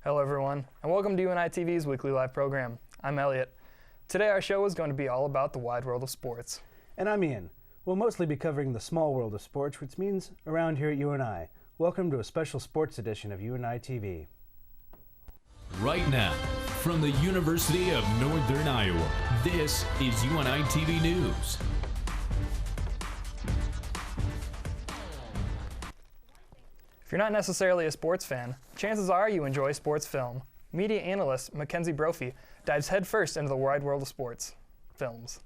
Hello everyone, and welcome to UNI TV's weekly live program. I'm Elliott. Today our show is going to be all about the wide world of sports. And I'm Ian. We'll mostly be covering the small world of sports, which means around here at UNI. Welcome to a special sports edition of UNI TV. Right now, from the University of Northern Iowa, this is UNI TV News. If you're not necessarily a sports fan, chances are you enjoy sports film. Media analyst Mackenzie Brophy dives headfirst into the wide world of sports films.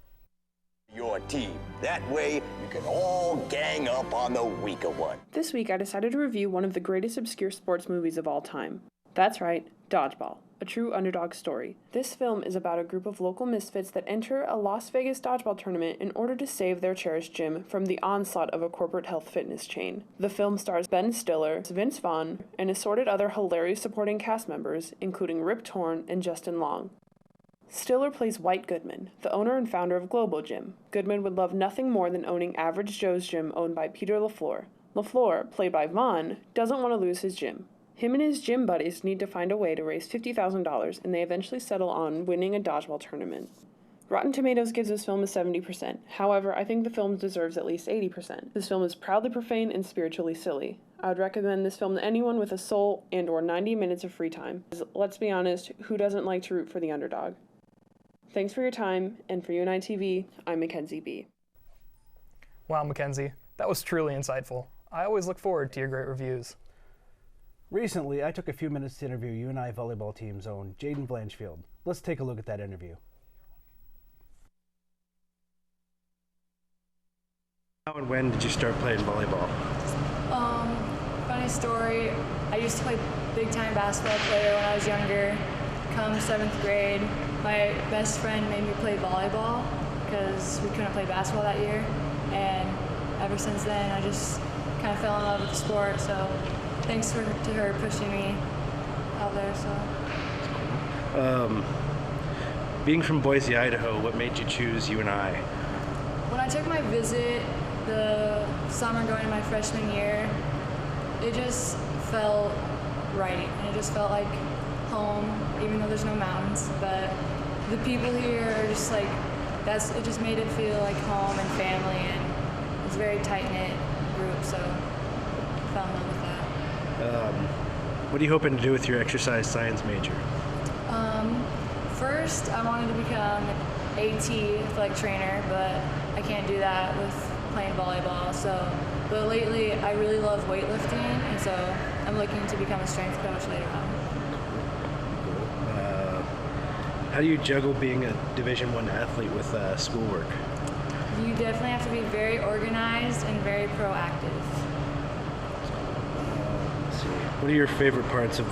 Your team. That way, you can all gang up on the weaker one. This week, I decided to review one of the greatest obscure sports movies of all time. That's right, Dodgeball, a true underdog story. This film is about a group of local misfits that enter a Las Vegas dodgeball tournament in order to save their cherished gym from the onslaught of a corporate health fitness chain. The film stars Ben Stiller, Vince Vaughn, and assorted other hilarious supporting cast members, including Rip Torn and Justin Long. Stiller plays White Goodman, the owner and founder of Global Gym. Goodman would love nothing more than owning Average Joe's gym owned by Peter LaFleur. LaFleur, played by Vaughn, doesn't want to lose his gym. Him and his gym buddies need to find a way to raise $50,000, and they eventually settle on winning a dodgeball tournament. Rotten Tomatoes gives this film a 70%. However, I think the film deserves at least 80%. This film is proudly profane and spiritually silly. I would recommend this film to anyone with a soul and or 90 minutes of free time. Let's be honest, who doesn't like to root for the underdog? Thanks for your time, and for UNI TV, I'm Mackenzie B. Wow, Mackenzie, that was truly insightful. I always look forward to your great reviews. Recently, I took a few minutes to interview UNI volleyball team's own Jaden Blanchfield. Let's take a look at that interview. How and when did you start playing volleyball? Funny story, I used to play big-time basketball player when I was younger. Come 7th grade, my best friend made me play volleyball because we couldn't play basketball that year. And ever since then, I just kind of fell in love with the sport. So thanks to her pushing me out there. So. Being from Boise, Idaho, what made you choose UNI? When I took my visit the summer going to my freshman year, it just felt right. And it just felt like home, even though there's no mountains. But the people here are just like, it just made it feel like home and family, and it's a very tight-knit group, so I fell in love with that. What are you hoping to do with your exercise science major? First, I wanted to become an AT, athletic trainer, but I can't do that with playing volleyball. But lately, I really love weightlifting, and so I'm looking to become a strength coach later on. How do you juggle being a Division I athlete with schoolwork? You definitely have to be very organized and very proactive. Let's see. What are your favorite parts of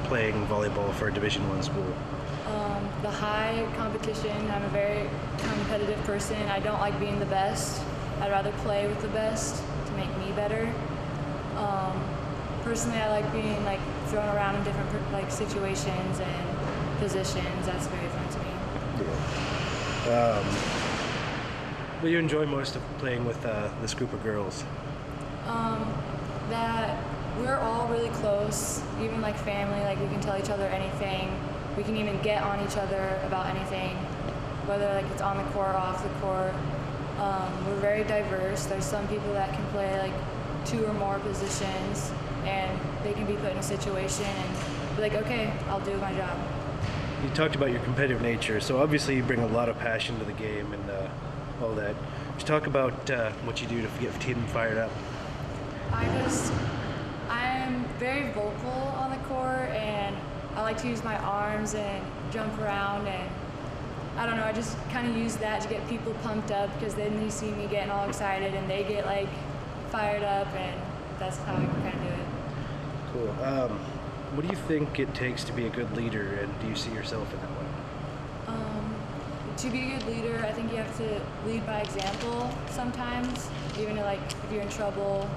playing volleyball for a Division I school? The high competition. I'm a very competitive person. I don't like being the best. I'd rather play with the best to make me better. Personally, I like being thrown around in different situations and positions. That's very fun to me. Yeah. What do you enjoy most of playing with this group of girls? That we're all really close, even like family. We can tell each other anything. We can even get on each other about anything, whether it's on the court or off the court. We're very diverse. There's some people that can play 2 or more positions, and they can be put in a situation and be like, okay, I'll do my job. You talked about your competitive nature, so obviously you bring a lot of passion to the game and all that. Just talk about what you do to get the team fired up. I'm very vocal on the court, and I like to use my arms and jump around, and I don't know, I just kind of use that to get people pumped up, because then they see me getting all excited and they get fired up, and that's how I kind of do it. Cool. What do you think it takes to be a good leader, and do you see yourself in that way? To be a good leader, I think you have to lead by example sometimes. Even if you're in trouble,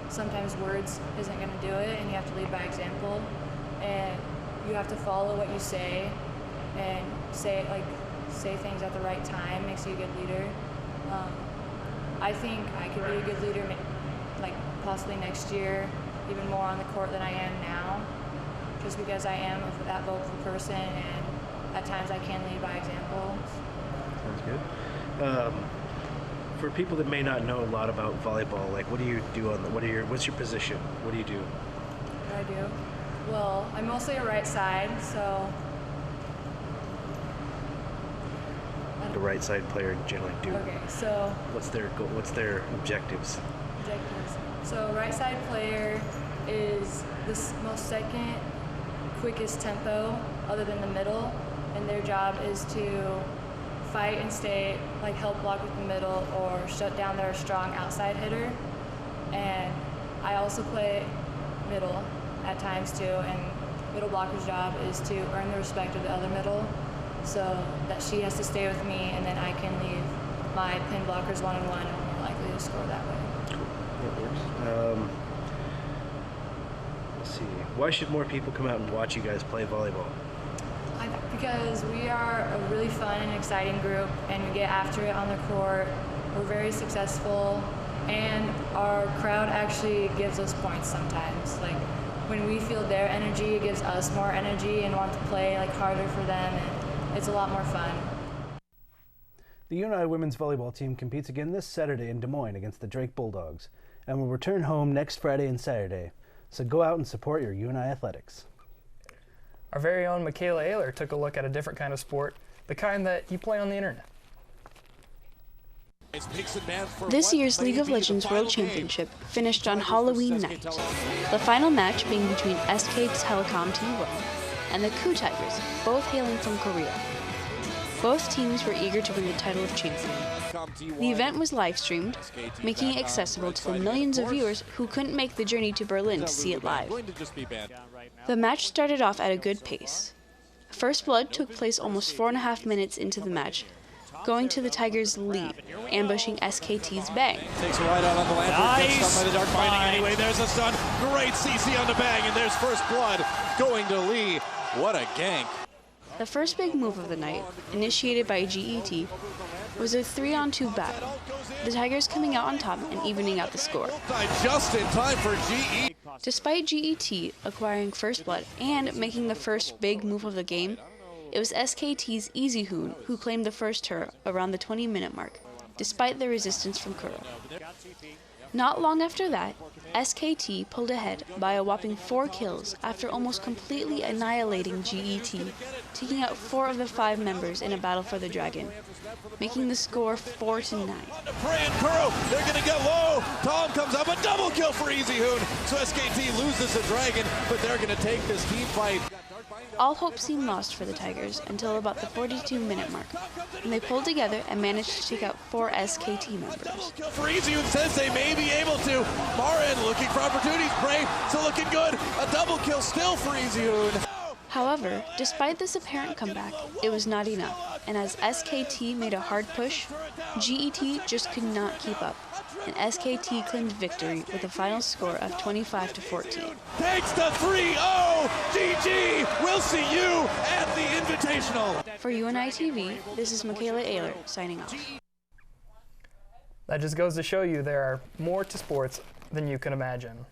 sometimes words isn't going to do it, and you have to lead by example. And you have to follow what you say, and say things at the right time makes you a good leader. I think I could be a good leader, possibly next year, even more on the court than I am now. just because I am that vocal person, and at times I can lead by example. Sounds good. For people that may not know a lot about volleyball, like what do you do on the, what's your position? What do you do? What do I do? Well, I'm mostly a right side, so. The right side player generally do. Okay, so. What's their goal? What's their objectives? So right side player is the most second quickest tempo other than the middle, and their job is to fight and stay, like help block with the middle or shut down their strong outside hitter. And I also play middle at times too, and middle blocker's job is to earn the respect of the other middle, so that she has to stay with me, and then I can leave my pin blockers one-on-one and we're more likely to score that way. That works. Let's see. Why should more people come out and watch you guys play volleyball? Because we are a really fun and exciting group, and we get after it on the court. We're very successful, and our crowd actually gives us points sometimes. Like when we feel their energy, it gives us more energy and want to play like harder for them, and it's a lot more fun. The UNI women's volleyball team competes again this Saturday in Des Moines against the Drake Bulldogs, and will return home next Friday and Saturday. So go out and support your UNI athletics. Our very own Michaela Ayler took a look at a different kind of sport, the kind that you play on the internet. This year's League of Legends World Championship finished on Halloween night, the final match being between SK Telecom Team 1 and the Ku Tigers, both hailing from Korea. Both teams were eager to win the title of champion. The event was live-streamed, making it accessible to the millions of viewers who couldn't make the journey to Berlin to see it live. The match started off at a good pace. First blood took place almost 4.5 minutes into the match, going to the Tigers' lead, ambushing SKT's Bang. Takes a right out on the Lambert, gets stunned by the dark binding anyway. There's a stun, great CC on the Bang, and there's first blood going to Lee. What a gank. The first big move of the night, initiated by GET, was a 3-on-2 battle, the Tigers coming out on top and evening out the score. Just in time for GE. Despite GET acquiring first blood and making the first big move of the game, it was SKT's Easyhoon who claimed the first turret around the 20-minute mark, despite the resistance from Curl. Not long after that, SKT pulled ahead by a whopping 4 kills after almost completely annihilating GET, taking out 4 of the 5 members in a battle for the Dragon, making the score 4-9. Praying Kuro, they're going to get low. Tom comes up, a double kill for Easyhoon. So SKT loses the Dragon, but they're going to take this team fight. All hope seemed lost for the Tigers until about the 42-minute mark, when they pulled together and managed to take out 4 SKT members. Double kill for Easyhoon, says they may be able to. Marin looking for opportunities. Bray still looking good. A double kill still for Easyhoon. However, despite this apparent comeback, it was not enough, and as SKT made a hard push, GET just could not keep up, and SKT claimed victory with a final score of 25-14. Takes the 3-0! GG! We'll see you at the Invitational! For UNI TV, this is Michaela Ayler signing off. That just goes to show you there are more to sports than you can imagine.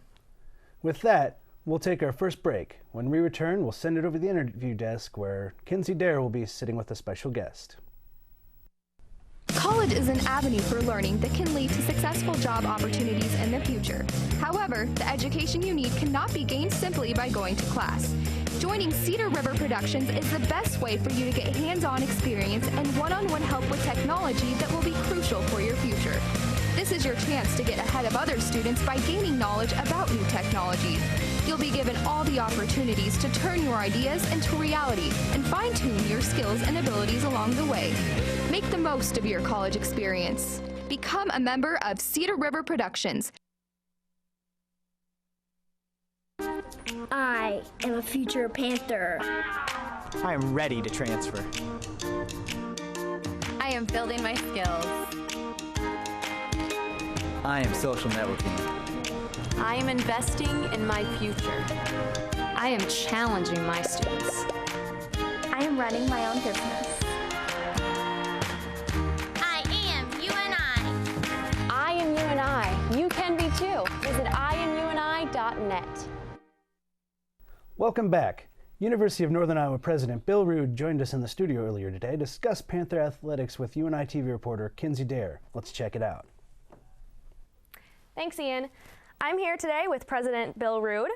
With that, we'll take our first break. When we return, we'll send it over to the interview desk where Kinsey Dare will be sitting with a special guest. College is an avenue for learning that can lead to successful job opportunities in the future. However, the education you need cannot be gained simply by going to class. Joining Cedar River Productions is the best way for you to get hands-on experience and one-on-one help with technology that will be crucial for your future. This is your chance to get ahead of other students by gaining knowledge about new technology. You'll be given all the opportunities to turn your ideas into reality and fine-tune your skills and abilities along the way. Make the most of your college experience. Become a member of Cedar River Productions. I am a future Panther. I am ready to transfer. I am building my skills. I am social networking. I am investing in my future. I am challenging my students. I am running my own business. I am UNI. I am UNI. You can be too. Visit IamUNI.net. Welcome back. University of Northern Iowa President Bill Rood joined us in the studio earlier today to discuss Panther athletics with UNI TV reporter Kinsey Dare. Let's check it out. Thanks, Ian. I'm here today with President Bill Rood.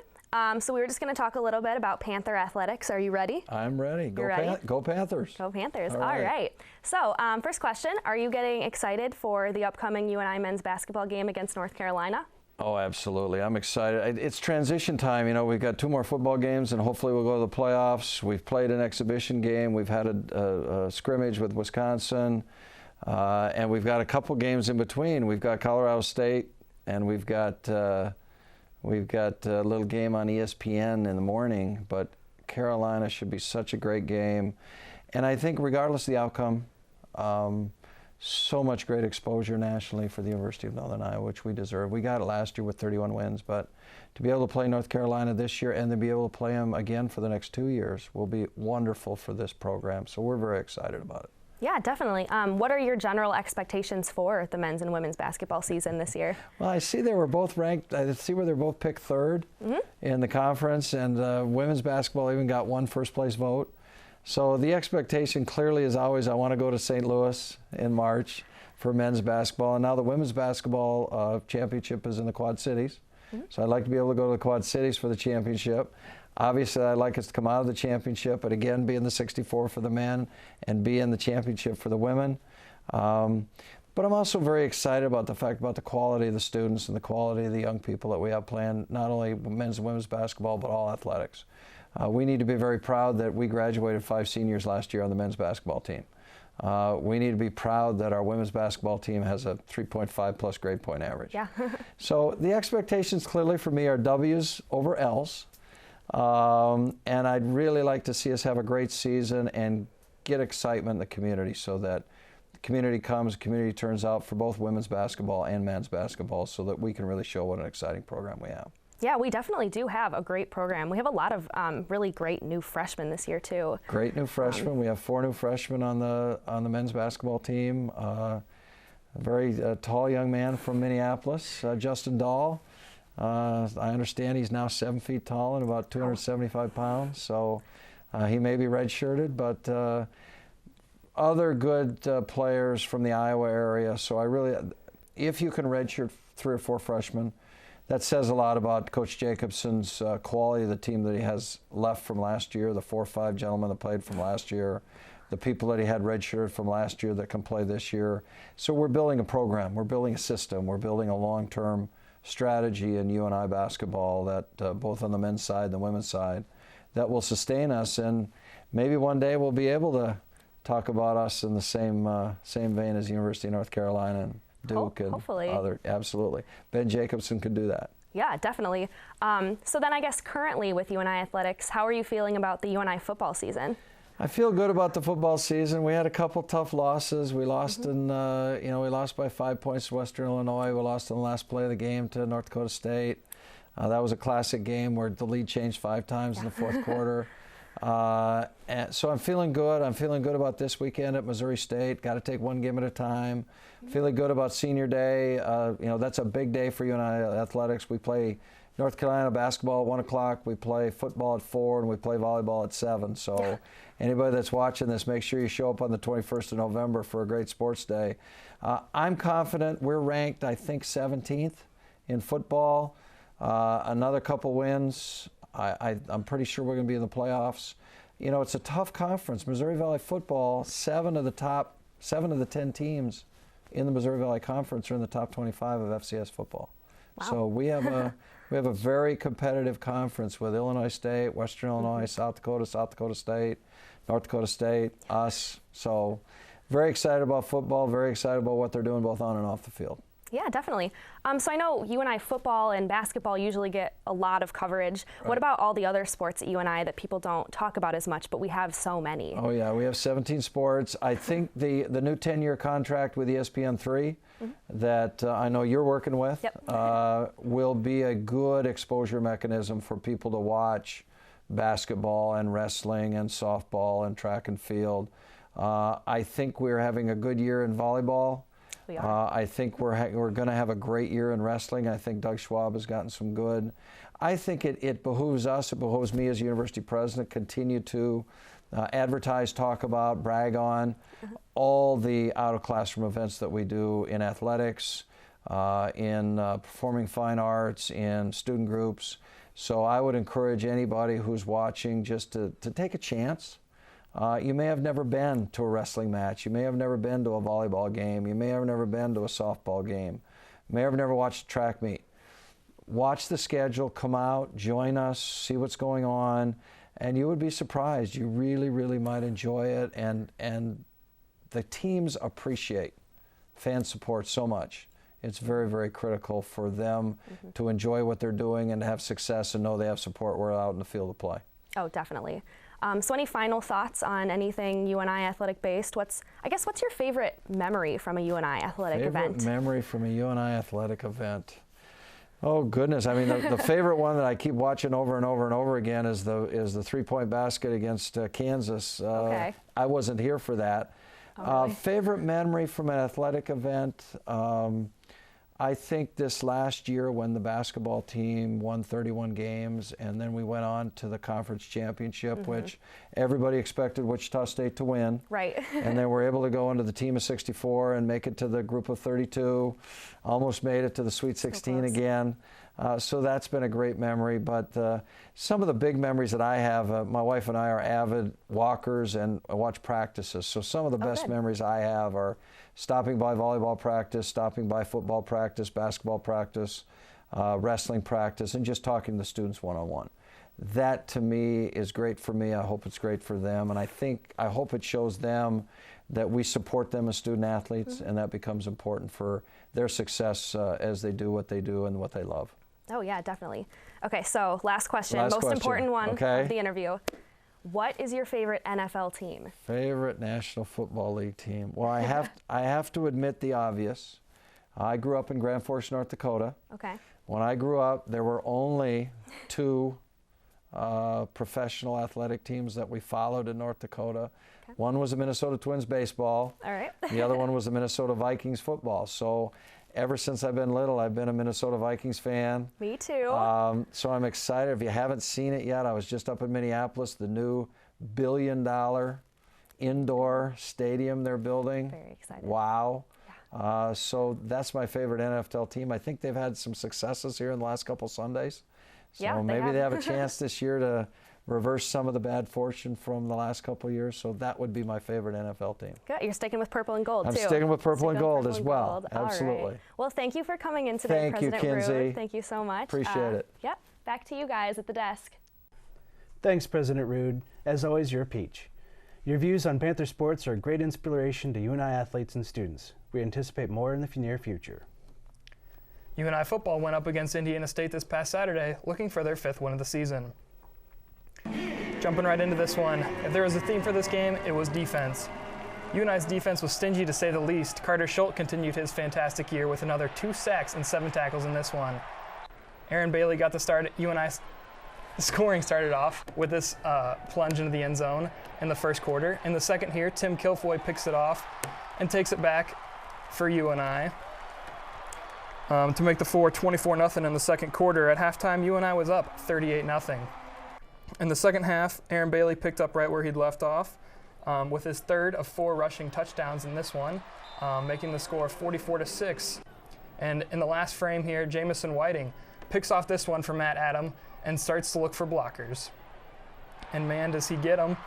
So we were just going to talk a little bit about Panther athletics. Are you ready? I'm ready. You're ready? Go Panthers. Go Panthers. All right. So first question, are you getting excited for the upcoming UNI men's basketball game against North Carolina? Oh, absolutely. I'm excited. It's transition time. You know, we've got 2 more football games, and hopefully we'll go to the playoffs. We've played an exhibition game. We've had a scrimmage with Wisconsin, and we've got a couple games in between. We've got Colorado State, and we've got a little game on ESPN in the morning. But Carolina should be such a great game, and I think regardless of the outcome, so much great exposure nationally for the University of Northern Iowa, which we deserve. We got it last year with 31 wins, but to be able to play North Carolina this year and to be able to play them again for the next 2 years will be wonderful for this program. So we're very excited about it. Yeah, definitely. What are your general expectations for the men's and women's basketball season this year? Well, I see they were both ranked. I see where they're both picked third in the conference, and women's basketball even got 1 first-place vote. So the expectation clearly is always I want to go to St. Louis in March for men's basketball. And now the women's basketball championship is in the Quad Cities. So I'd like to be able to go to the Quad Cities for the championship. Obviously, I'd like us to come out of the championship, but again, be in the 64 for the men and be in the championship for the women. But I'm also very excited about the fact about the quality of the students and the quality of the young people that we have playing, not only men's and women's basketball, but all athletics. We need to be very proud that we graduated 5 seniors last year on the men's basketball team. We need to be proud that our women's basketball team has a 3.5 plus grade point average. Yeah. So the expectations clearly for me are W's over L's. And I'd really like to see us have a great season and get excitement in the community so that the community comes, the community turns out for both women's basketball and men's basketball so that we can really show what an exciting program we have. Yeah, we definitely do have a great program. We have a lot of really great new freshmen this year too. Great new freshmen. We have 4 new freshmen on the men's basketball team. A very tall young man from Minneapolis, Justin Dahl. I understand he's now 7 feet tall and about 275 pounds. So he may be redshirted, but other good players from the Iowa area. So I really, if you can redshirt 3 or 4 freshmen, that says a lot about Coach Jacobson's quality of the team that he has left from last year, the 4 or 5 gentlemen that played from last year, the people that he had redshirted from last year that can play this year. So we're building a program, we're building a system, we're building a long-term strategy in UNI basketball that both on the men's side and the women's side that will sustain us, and maybe one day we'll be able to talk about us in the same vein as University of North Carolina and Duke and hopefully. Other. Absolutely. Ben Jacobson could do that. Yeah, definitely. So then I guess currently with UNI Athletics, how are you feeling about the UNI football season? I feel good about the football season. We had a couple tough losses. We lost we lost by 5 points to Western Illinois. We lost in the last play of the game to North Dakota State. That was a classic game where the lead changed 5 times in the fourth quarter. And so I'm feeling good. I'm feeling good about this weekend at Missouri State. Got to take one game at a time. Feeling good about senior day. That's a big day for UNI Athletics. We play North Carolina basketball at 1 o'clock. We play football at 4, and we play volleyball at 7. So anybody that's watching this, make sure you show up on the 21st of November for a great sports day. I'm confident we're ranked, I think, 17th in football. Another couple wins. I'm pretty sure we're going to be in the playoffs. You know, it's a tough conference. Missouri Valley football, 7 of the 10 teams in the Missouri Valley Conference are in the top 25 of FCS football. Wow. So we have a very competitive conference with Illinois State, Western Illinois, South Dakota State, North Dakota State, us. So very excited about football, very excited about what they're doing both on and off the field. Yeah, definitely. So I know UNI football and basketball usually get a lot of coverage. Right. What about all the other sports at UNI that people don't talk about as much, but we have so many? Oh yeah, we have 17 sports. I think the new 10-year contract with ESPN3 that I know you're working with will be a good exposure mechanism for people to watch basketball and wrestling and softball and track and field. I think we're having a good year in volleyball. We are. I think we're going to have a great year in wrestling. I think Doug Schwab has gotten some good. I think it behooves us, it behooves me as university president, continue to advertise, talk about, brag on all the out-of-classroom events that we do in athletics, in performing fine arts, in student groups. So I would encourage anybody who's watching just to take a chance. You may have never been to a wrestling match. You may have never been to a volleyball game. You may have never been to a softball game. You may have never watched a track meet. Watch the schedule, come out, join us, see what's going on, and you would be surprised. You really, really might enjoy it, and the teams appreciate fan support so much. It's very, very critical for them to enjoy what they're doing and to have success and know they have support when we're out in the field of play. Oh, definitely. So any final thoughts on anything UNI athletic based? What's your favorite memory from a UNI athletic event? Favorite memory from a UNI athletic event? Oh goodness! I mean, the favorite one that I keep watching over and over and over again is the three-point basket against Kansas. Okay. I wasn't here for that. Oh, really? Favorite memory from an athletic event? I think this last year when the basketball team won 31 games and then we went on to the conference championship, which everybody expected Wichita State to win. Right. And then we're able to go into the team of 64 and make it to the group of 32. Almost made it to the Sweet 16 again. So that's been a great memory. But some of the big memories that I have, my wife and I are avid walkers and watch practices. So some of the best memories I have are stopping by volleyball practice, stopping by football practice, basketball practice, wrestling practice, and just talking to the students one-on-one. That to me is great for me. I hope it's great for them. And I hope it shows them that we support them as student athletes, and that becomes important for their success as they do what they do and what they love. Oh yeah, definitely. Okay, so last question, most important one of the interview. What is your favorite NFL team? Favorite National Football League team? Well, I have to admit the obvious. I grew up in Grand Forks, North Dakota. Okay. When I grew up, there were only two professional athletic teams that we followed in North Dakota. Okay. One was the Minnesota Twins baseball. All right. The other one was the Minnesota Vikings football. So ever since I've been little, I've been a Minnesota Vikings fan. Me too. So I'm excited. If you haven't seen it yet, I was just up in Minneapolis, the new $1 billion indoor stadium they're building. Very excited. Wow. Yeah. So that's my favorite NFL team. I think they've had some successes here in the last couple Sundays. So yeah, maybe they have a chance this year to reverse some of the bad fortune from the last couple of years. So that would be my favorite NFL team. Good. You're sticking with purple and gold, I'm too. sticking with purple and gold as well. Gold. Absolutely. All right. Well, thank you for coming in today, President Kinsey. Rude. Thank you so much. Appreciate it. Yep. Back to you guys at the desk. Thanks, President Rude. As always, you're a peach. Your views on Panther sports are a great inspiration to UNI athletes and students. We anticipate more in the near future. UNI football went up against Indiana State this past Saturday, looking for their 5th win of the season. Jumping right into this one, if there was a theme for this game, it was defense. UNI's defense was stingy to say the least. Carter Schultz continued his fantastic year with another 2 sacks and 7 tackles in this one. Aaron Bailey got the start. UNI's scoring started off with this plunge into the end zone in the first quarter. In the second here, Tim Kilfoy picks it off and takes it back for UNI. To make the 24-0 in the second quarter. At halftime, UNI was up 38-0. In the second half, Aaron Bailey picked up right where he'd left off with his 3rd of 4 rushing touchdowns in this one, making the score 44-6. And in the last frame here, Jamison Whiting picks off this one for Matt Adam and starts to look for blockers. And man, does he get them.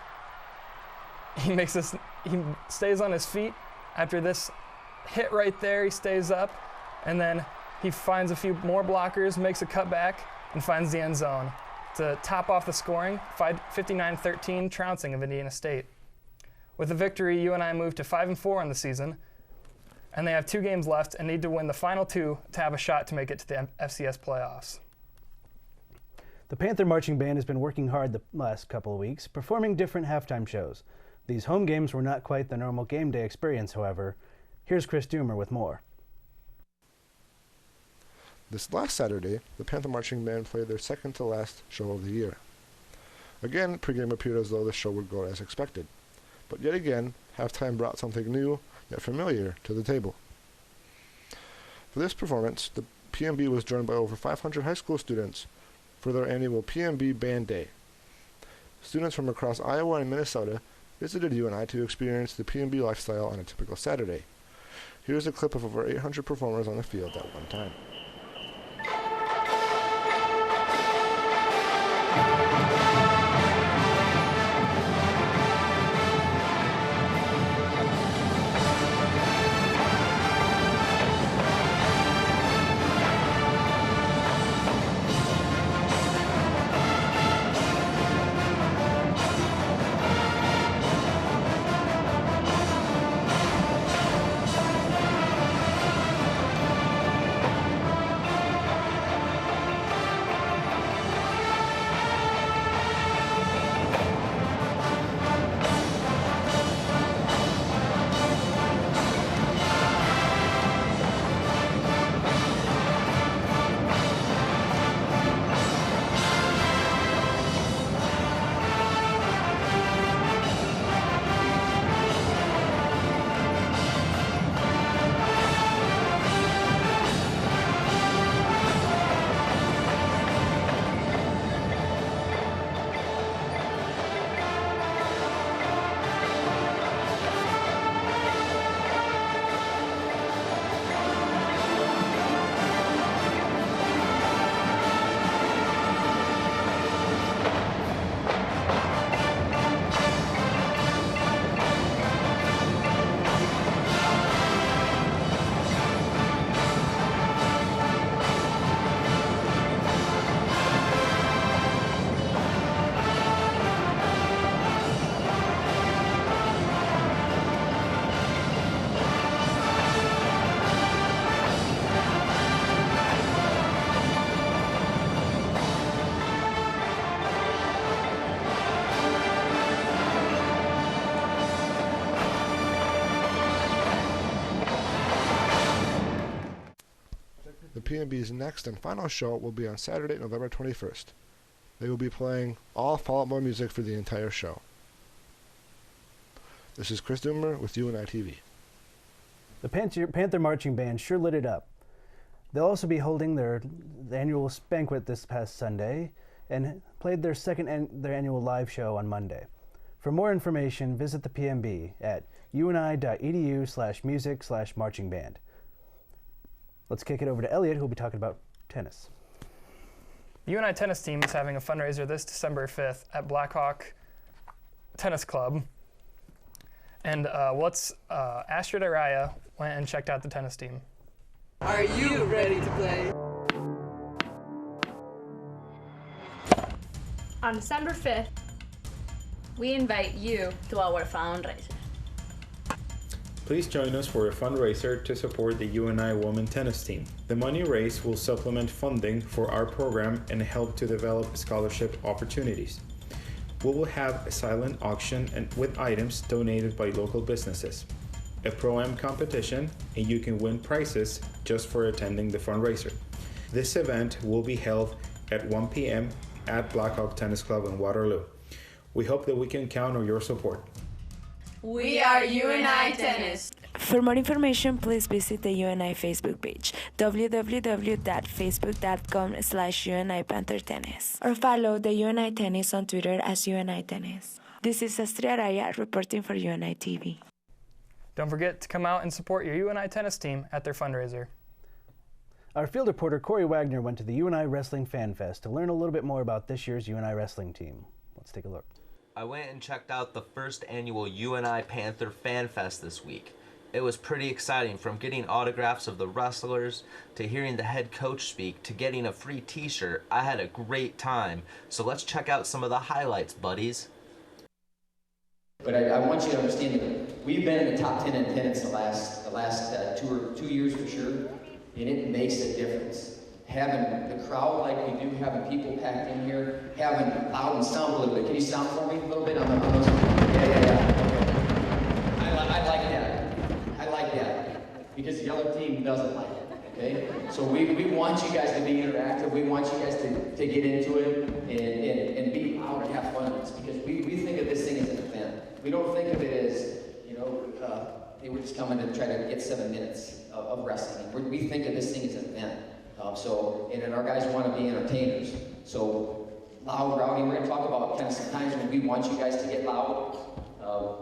He stays on his feet after this hit right there. He stays up. And then he finds a few more blockers, makes a cutback, and finds the end zone to top off the scoring, 59-13 trouncing of Indiana State. With the victory, UNI moved to 5-4 on the season, and they have 2 games left and need to win the final 2 to have a shot to make it to the FCS playoffs. The Panther Marching Band has been working hard the last couple of weeks, performing different halftime shows. These home games were not quite the normal game day experience, however. Here's Chris Doomer with more. This last Saturday, the Panther Marching Band played their second-to-last show of the year. Again, pregame appeared as though the show would go as expected. But yet again, halftime brought something new, yet familiar, to the table. For this performance, the PMB was joined by over 500 high school students for their annual PMB Band Day. Students from across Iowa and Minnesota visited UNI to experience the PMB lifestyle on a typical Saturday. Here's a clip of over 800 performers on the field at one time. The PMB's next and final show will be on Saturday, November 21st. They will be playing all Fall Out Boy music for the entire show. This is Chris Doomer with UNI TV. The Panther Marching Band sure lit it up. They'll also be holding their annual banquet this past Sunday and played their annual live show on Monday. For more information, visit the PMB at uni.edu/music/marching band. Let's kick it over to Elliott, who will be talking about tennis. The UNI tennis team is having a fundraiser this December 5th at Blackhawk Tennis Club. And Astrid Araya went and checked out the tennis team. Are you ready to play? On December 5th, we invite you to our fundraiser. Please join us for a fundraiser to support the UNI women tennis team. The money raised will supplement funding for our program and help to develop scholarship opportunities. We will have a silent auction with items donated by local businesses, a Pro-Am competition, and you can win prizes just for attending the fundraiser. This event will be held at 1 p.m. at Blackhawk Tennis Club in Waterloo. We hope that we can count on your support. We are UNI Tennis. For more information, please visit the UNI Facebook page, www.facebook.com/UNI Panther Tennis, or follow the UNI Tennis on Twitter as UNI Tennis. This is Astrid Araya reporting for UNI TV. Don't forget to come out and support your UNI tennis team at their fundraiser. Our field reporter Corey Wagner went to the UNI Wrestling Fan Fest to learn a little bit more about this year's UNI wrestling team. Let's take a look. I went and checked out the first annual UNI Panther Fan Fest this week. It was pretty exciting, from getting autographs of the wrestlers to hearing the head coach speak to getting a free t-shirt. I had a great time. So let's check out some of the highlights, buddies. But I want you to understand that we've been in the top 10 in attendance the last 2 years for sure, and it makes a difference. Having the crowd like we do, having people packed in here, having loud and sound a little bit. Can you sound for me a little bit on those? Yeah. Okay. I like that. I like that because the other team doesn't like it. Okay. So we want you guys to be interactive. We want you guys to get into it and be loud and have fun with this, because we think of this thing as an event. We don't think of it as, they were just coming to try to get 7 minutes of wrestling. We think of this thing as an event. And our guys want to be entertainers. So loud, rowdy, we're gonna talk about kind of some times when we want you guys to get loud,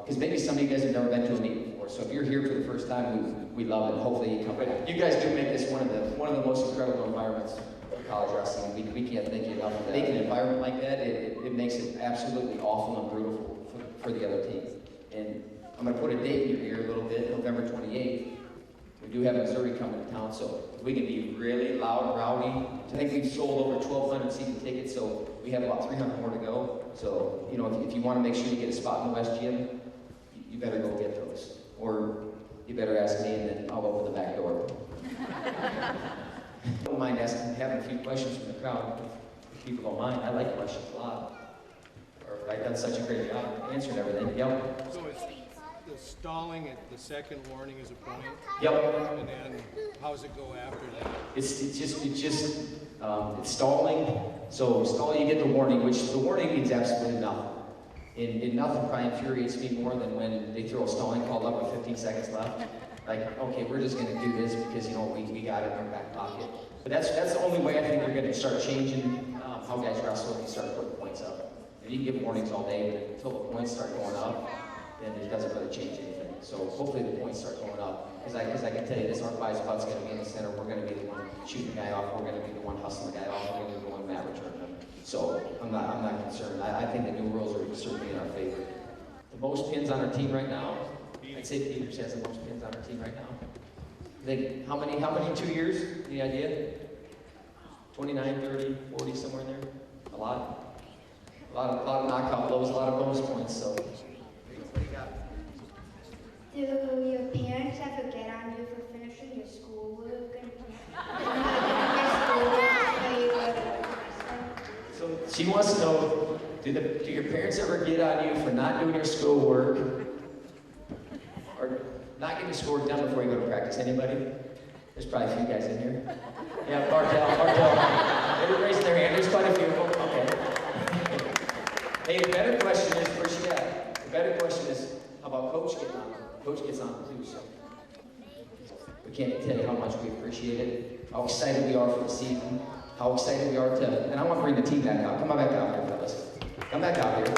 because maybe some of you guys have never been to a meeting before. So if you're here for the first time, we love it. Hopefully you come back. You guys do make this one of the most incredible environments for college wrestling. We can't thank you enough for that. Making an environment like that, it makes it absolutely awful and brutal for the other team. And I'm going to put a date in your ear a little bit, November 28th. We do have Missouri coming to town, so we can be really loud and rowdy. I think we've sold over 1,200 season tickets, so we have about 300 more to go. So, you know, if you want to make sure you get a spot in the West Gym, you better go get those. Or you better ask me, and then I'll open the back door. Don't mind having a few questions from the crowd, if people don't mind. I like questions a lot. I've done such a great job answering everything. Yep. So it's the stalling at the second warning is a point? Yep. And then how does it go after that? It's stalling. So stall, you get the warning, which the warning means absolutely nothing. And nothing probably infuriates me more than when they throw a stalling call up with 15 seconds left. Like, okay, we're just gonna do this because, you know, we got it in our back pocket. But that's the only way I think they're gonna start changing how guys wrestle if you start putting points up. And you can give warnings all day, but until the points start going up, then it doesn't really change anything. So hopefully the points start going up. Because I can tell you this, our five spot's gonna be in the center. We're gonna be the one shooting the guy off. We're gonna be the one hustling the guy off. We're gonna be the one mat returning him. So I'm not concerned. I think the new rules are certainly in our favor. The most pins on our team right now, I'd say Peters has the most pins on our team right now. I think, how many 2 years? Any idea? 29, 30, 40, somewhere in there? A lot. A lot of knockout blows, a lot of bonus points, so. What do you got? Do your parents ever get on you for finishing your schoolwork? So she wants to know, do your parents ever get on you for not doing your schoolwork? Or not getting your schoolwork done before you go to practice? Anybody? There's probably a few guys in here. Yeah, Bartel. They're raising their hand. There's quite a few. Okay. Hey, the better question is, where's she at? The better question is, how about Coach getting on? Coach gets on too, so. We can't tell you how much we appreciate it, how excited we are for the season, how excited we are to, and I want to bring the team back out. Come on back out here, fellas. Come back out here.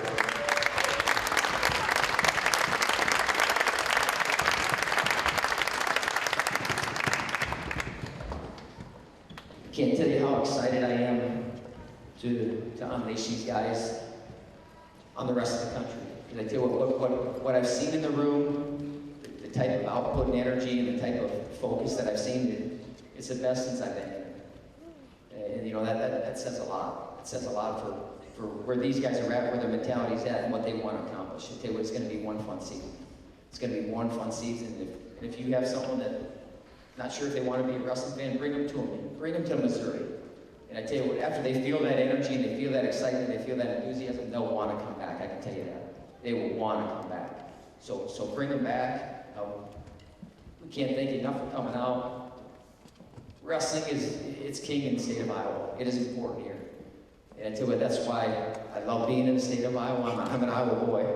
Can't tell you how excited I am to unleash these guys on the rest of the country. Because I tell you what I've seen in the room, the type of output and energy and the type of focus that I've seen, it's the best since I've been here. And you know, that says a lot. It says a lot for where these guys are at, where their mentality's at, and what they want to accomplish. I tell you what, it's going to be one fun season. It's going to be one fun season. If you have someone that not sure if they want to be a wrestling fan, bring them to me. Bring them to Missouri. And I tell you what, after they feel that energy, and they feel that excitement, they feel that enthusiasm, they'll want to come back. I can tell you that. They will want to come back. So bring them back. We can't thank you enough for coming out. Wrestling it's king in the state of Iowa. It is important here. And I tell you what, that's why I love being in the state of Iowa. I'm an Iowa boy.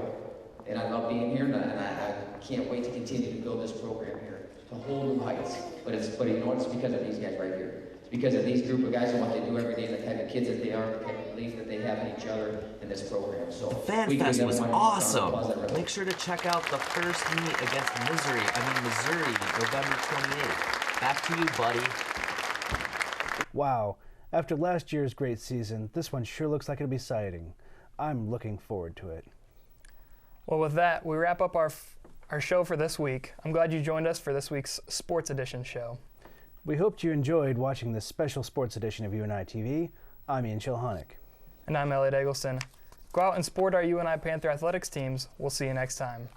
And I love being here, and I can't wait to continue to build this program here to whole new heights. But you know what? It's because of these guys right here. It's because of these group of guys and what they do every day, and the type of kids that they are, the type of belief that they have in each other in this program. So Fan Fest was awesome. Make sure to check out the first meet against Missouri, November 28th. Back to you, buddy. Wow. After last year's great season, this one sure looks like it'll be exciting. I'm looking forward to it. Well, with that, we wrap up our show for this week. I'm glad you joined us for this week's Sports Edition show. We hoped you enjoyed watching this special sports edition of UNI TV. I'm Ian Shilhanek. And I'm Elliott Eggleston. Go out and support our UNI Panther athletics teams. We'll see you next time.